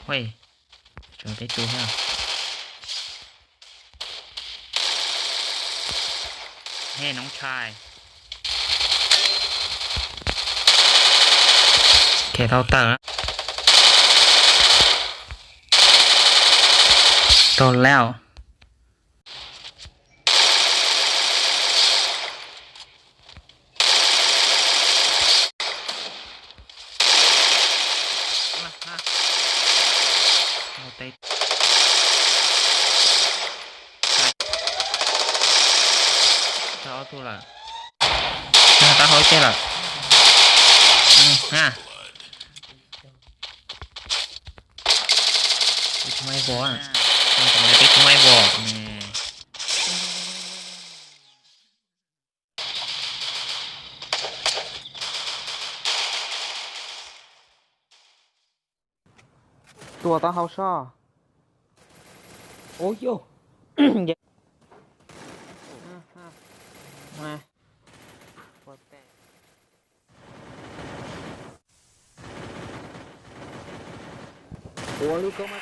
เฮ้ยเจอได้ตัวแล้วเฮ้น้องชายเคเราเตอร์โดนแล้วเราได้ta auto là ta hỏi chơi là ha cái máy vò à con này cái máy vò nè ตัวตาเฮาช่อโอ้ยโยมาโอ้ลูกก็มา